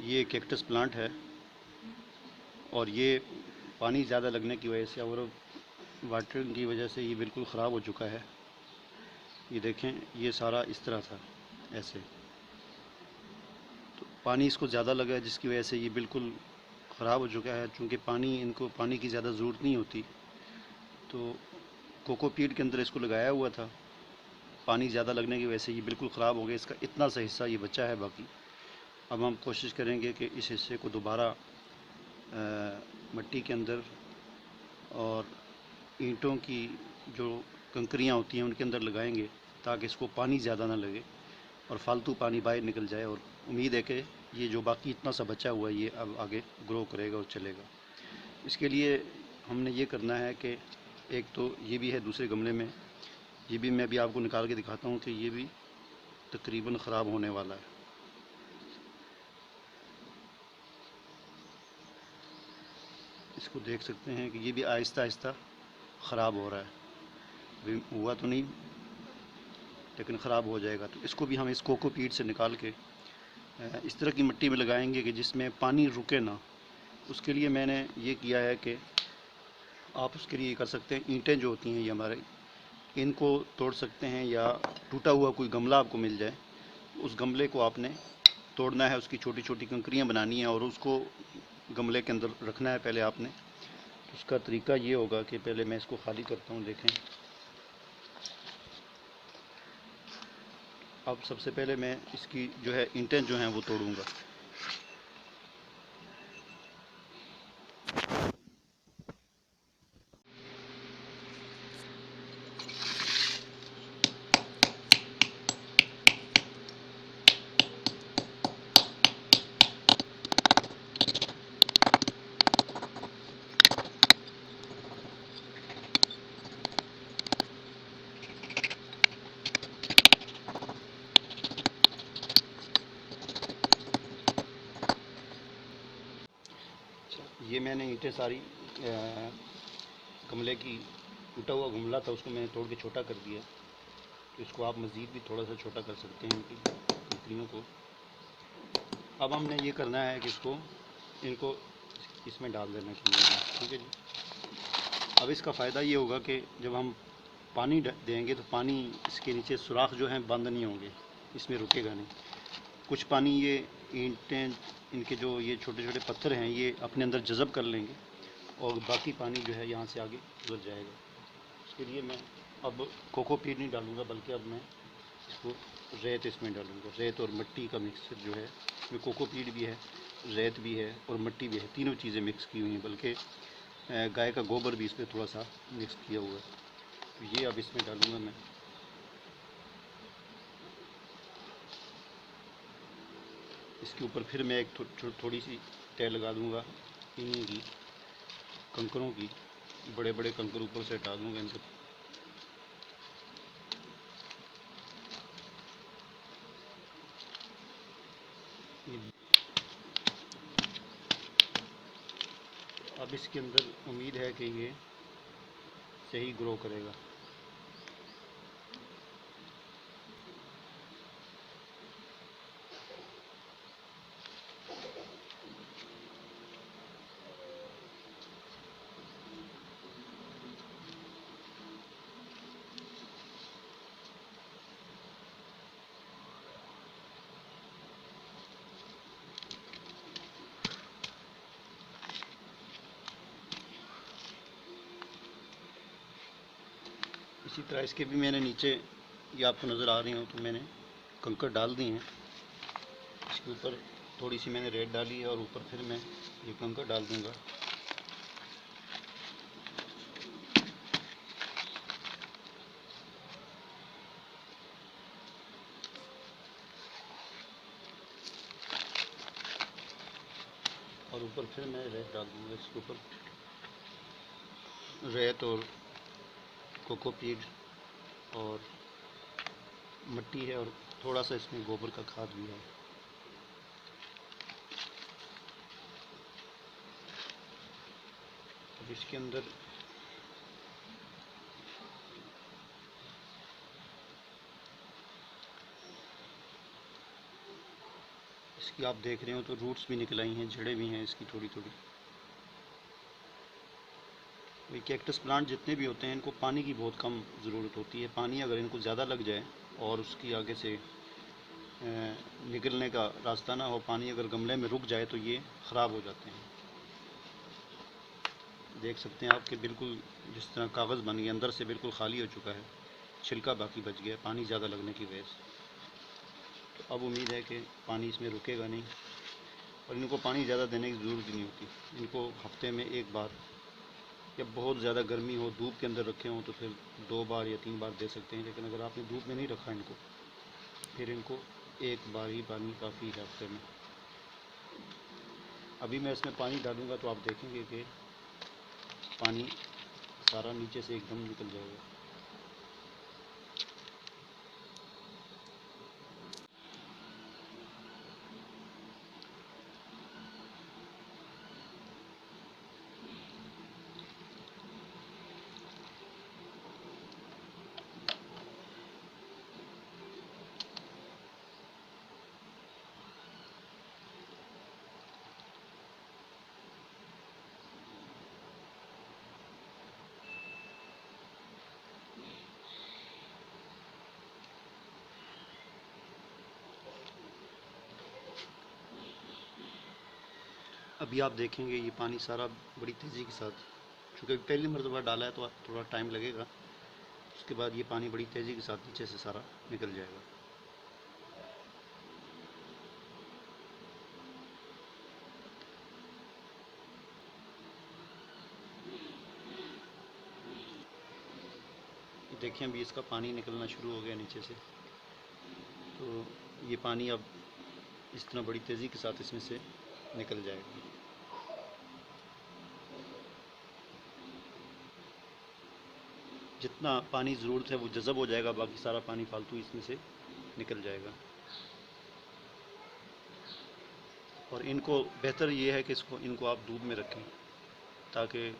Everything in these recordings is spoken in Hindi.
ये कैक्टस प्लांट है और ये पानी ज़्यादा लगने की वजह से और वाटरिंग की वजह से ये बिल्कुल ख़राब हो चुका है। ये देखें, ये सारा इस तरह था, ऐसे। तो पानी इसको ज़्यादा लगा है जिसकी वजह से ये बिल्कुल ख़राब हो चुका है। चूँकि इनको पानी की ज़्यादा ज़रूरत नहीं होती, तो कोकोपीट के अंदर इसको लगाया हुआ था। पानी ज़्यादा लगने की वजह से ये बिल्कुल ख़राब हो गया। इसका इतना सा हिस्सा ये बचा है। बाकी अब हम कोशिश करेंगे कि इस हिस्से को दोबारा मिट्टी के अंदर और ईंटों की जो कंकरियाँ होती हैं उनके अंदर लगाएंगे, ताकि इसको पानी ज़्यादा ना लगे और फालतू पानी बाहर निकल जाए। और उम्मीद है कि ये जो बाकी इतना सा बचा हुआ है ये अब आगे ग्रो करेगा और चलेगा। इसके लिए हमने ये करना है कि एक तो ये भी है दूसरे गमले में, ये भी मैं अभी आपको निकाल के दिखाता हूँ कि ये भी तकरीबन ख़राब होने वाला है। इसको देख सकते हैं कि ये भी आहिस्ता आहिस्ता ख़राब हो रहा है। अभी हुआ तो नहीं, लेकिन ख़राब हो जाएगा। तो इसको भी हम इस कोकोपीट से निकाल के इस तरह की मिट्टी में लगाएंगे कि जिसमें पानी रुके ना। उसके लिए मैंने ये किया है कि आप उसके लिए कर सकते हैं, ईंटें जो होती हैं ये हमारे, इनको तोड़ सकते हैं, या टूटा हुआ कोई गमला आपको मिल जाए, उस गमले को आपने तोड़ना है, उसकी छोटी छोटी कंकरियाँ बनानी है और उसको गमले के अंदर रखना है पहले आपने। उसका तरीका ये होगा कि पहले मैं इसको खाली करता हूँ। देखें, अब सबसे पहले मैं इसकी जो है ईंटें जो हैं वो तोड़ूंगा। ये मैंने ईंटें सारी गमले की, टूटा हुआ गमला था उसको मैंने तोड़ के छोटा कर दिया। तो इसको आप मज़ीद भी थोड़ा सा छोटा कर सकते हैं इनकी कंकरियों को। अब हमने ये करना है कि इनको इसमें डाल देना चाहिए। ठीक है जी। अब इसका फ़ायदा ये होगा कि जब हम पानी देंगे तो पानी इसके नीचे सुराख जो हैं बंद नहीं होंगे, इसमें रुकेगा नहीं। कुछ पानी ये ईंटें, इनके जो ये छोटे छोटे पत्थर हैं ये अपने अंदर जज़ब कर लेंगे और बाकी पानी जो है यहाँ से आगे गुजर जाएगा। उसके लिए मैं अब कोकोपीट नहीं डालूँगा, बल्कि अब मैं इसको रेत इसमें डालूँगा। रेत और मिट्टी का मिक्सचर जो है, इसमें कोकोपीट भी है, रेत भी है और मिट्टी भी है, तीनों चीज़ें मिक्स की हुई हैं। बल्कि गाय का गोबर भी इसमें थोड़ा सा मिक्स किया हुआ है। तो ये अब इसमें डालूँगा मैं। इसके ऊपर फिर मैं एक थोड़ी सी तय लगा दूँगा इन्हीं की, कंकरों की। बड़े बड़े कंकर ऊपर से हटा दूँगा इनको। अब इसके अंदर उम्मीद है कि ये सही ग्रो करेगा। इसी तरह इसके भी मैंने नीचे, ये आपको नज़र आ रही हो, तो मैंने कंकर डाल दिए हैं। इसके ऊपर थोड़ी सी मैंने रेत डाली है और ऊपर फिर मैं ये कंकर डाल दूँगा। और ऊपर फिर मैं रेत डाल दूँगा। इसके ऊपर रेत और कोकोपीट और मिट्टी है और थोड़ा सा इसमें गोबर का खाद भी है। अब इसके अंदर इसकी आप देख रहे हो तो रूट्स भी निकल आई हैं, जड़ें भी हैं इसकी थोड़ी थोड़ी। वही कैक्टस प्लांट जितने भी होते हैं इनको पानी की बहुत कम ज़रूरत होती है। पानी अगर इनको ज़्यादा लग जाए और उसकी आगे से निकलने का रास्ता ना हो, पानी अगर गमले में रुक जाए तो ये ख़राब हो जाते हैं। देख सकते हैं आप कि बिल्कुल जिस तरह कागज़ बन गया, अंदर से बिल्कुल खाली हो चुका है, छिलका बाकी बच गया पानी ज़्यादा लगने की वजह से। तो अब उम्मीद है कि पानी इसमें रुकेगा नहीं, और इनको पानी ज़्यादा देने की ज़रूरत ही नहीं होती। इनको हफ्ते में एक बार, या बहुत ज़्यादा गर्मी हो धूप के अंदर रखे हों तो फिर 2 बार या 3 बार दे सकते हैं। लेकिन अगर आपने धूप में नहीं रखा इनको, फिर इनको एक बार ही पानी काफ़ी है हफ्ते में। अभी मैं इसमें पानी डालूँगा तो आप देखेंगे कि पानी सारा नीचे से एकदम निकल जाएगा। अभी आप देखेंगे ये पानी सारा बड़ी तेज़ी के साथ, चूँकि पहली मरतबा डाला है तो थोड़ा टाइम लगेगा, उसके बाद ये पानी बड़ी तेज़ी के साथ नीचे से सारा निकल जाएगा। देखिए अभी इसका पानी निकलना शुरू हो गया नीचे से। तो ये पानी अब इस तरह बड़ी तेज़ी के साथ इसमें से निकल जाएगा। जितना पानी ज़रूरत है वो जज़ब हो जाएगा, बाकी सारा पानी फालतू इसमें से निकल जाएगा। और इनको बेहतर ये है कि इनको आप धूप में रखें ताकि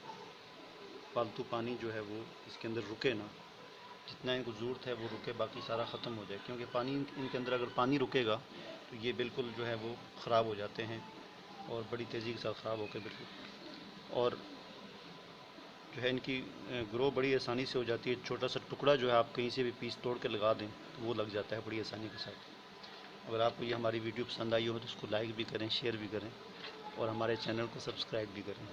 फालतू पानी जो है वो इसके अंदर रुके ना, जितना इनको ज़रूरत है वो रुके, बाकी सारा ख़त्म हो जाए। क्योंकि पानी इनके अंदर अगर पानी रुकेगा तो ये बिल्कुल जो है वो ख़राब हो जाते हैं, और बड़ी तेज़ी के साथ ख़राब होकर बिल्कुल, और जो है इनकी ग्रो बड़ी आसानी से हो जाती है। छोटा सा टुकड़ा जो है आप कहीं से भी पीस तोड़ के लगा दें तो वो लग जाता है बड़ी आसानी के साथ। अगर आपको ये हमारी वीडियो पसंद आई हो तो इसको लाइक भी करें, शेयर भी करें, और हमारे चैनल को सब्सक्राइब भी करें।